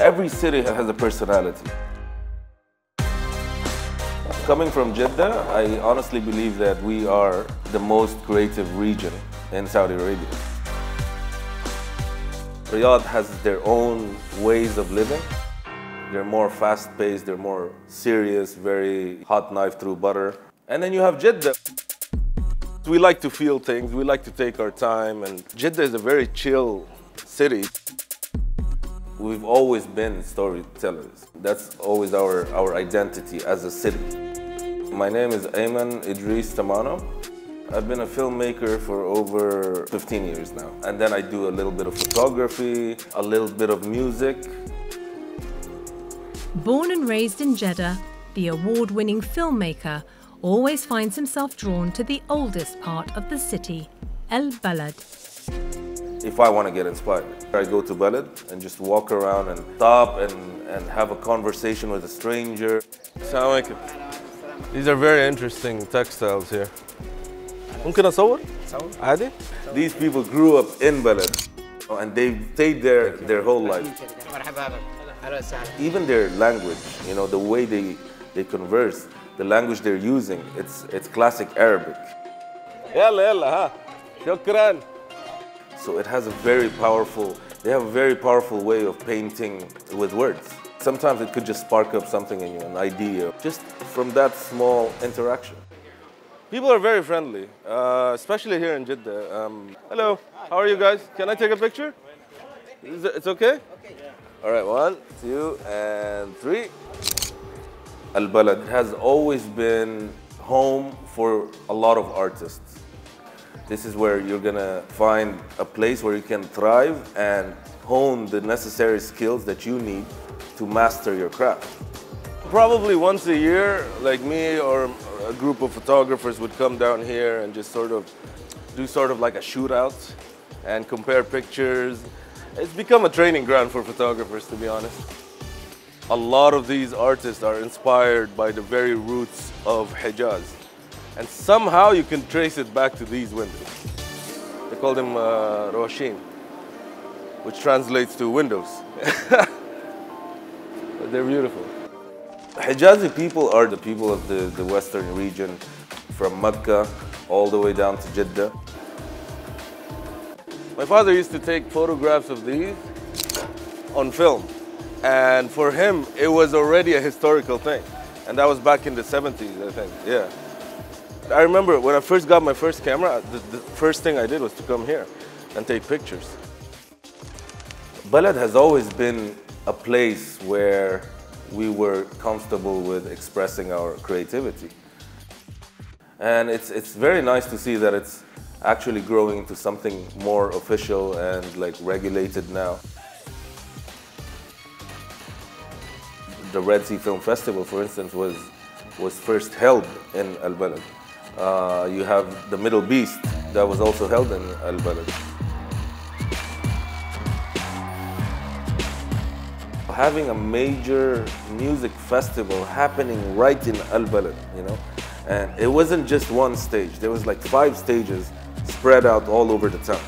Every city has a personality. Coming from Jeddah, I honestly believe that we are the most creative region in Saudi Arabia. Riyadh has their own ways of living. They're more fast-paced, they're more serious, very hot knife through butter. And then you have Jeddah. We like to feel things, we like to take our time, and Jeddah is a very chill city. We've always been storytellers. That's always our identity as a city. My name is Ayman Idris Tmano. I've been a filmmaker for over 15 years now. And then I do a little bit of photography, a little bit of music. Born and raised in Jeddah, the award-winning filmmaker always finds himself drawn to the oldest part of the city, البلد. If I want to get inspired, I go to Balad and just walk around and stop and have a conversation with a stranger. Assalamu alaikum. These are very interesting textiles here. ممكن أصور؟ عادي? These people grew up in Balad and they've stayed there their whole life. Even their language, you know, the way they converse, the language they're using, it's classic Arabic. يلا يلا ها. شكراً. So it has a very powerful, they have a very powerful way of painting with words. Sometimes it could just spark up something in you, an idea, just from that small interaction. People are very friendly, especially here in Jeddah. Hello, how are you guys? Can I take a picture? It's okay? All right, 1, 2, and 3. البلد has always been home for a lot of artists. This is where you're gonna find a place where you can thrive and hone the necessary skills that you need to master your craft. Probably once a year, like me or a group of photographers would come down here and just do like a shootout and compare pictures. It's become a training ground for photographers, to be honest. A lot of these artists are inspired by the very roots of Hijaz. And somehow you can trace it back to these windows. They call them Roshin, which translates to windows. But they're beautiful. Hijazi people are the people of the western region, from Mecca all the way down to Jeddah. My father used to take photographs of these on film. And for him, it was already a historical thing. And that was back in the 70s, I think, yeah. I remember when I first got my first camera, the first thing I did was to come here and take pictures. Balad has always been a place where we were comfortable with expressing our creativity. And it's very nice to see that it's actually growing into something more official and like regulated now. The Red Sea Film Festival, for instance, was first held in البلد. You have the Middle Beast that was also held in البلد. Having a major music festival happening right in البلد, you know, and it wasn't just one stage. There was like 5 stages spread out all over the town.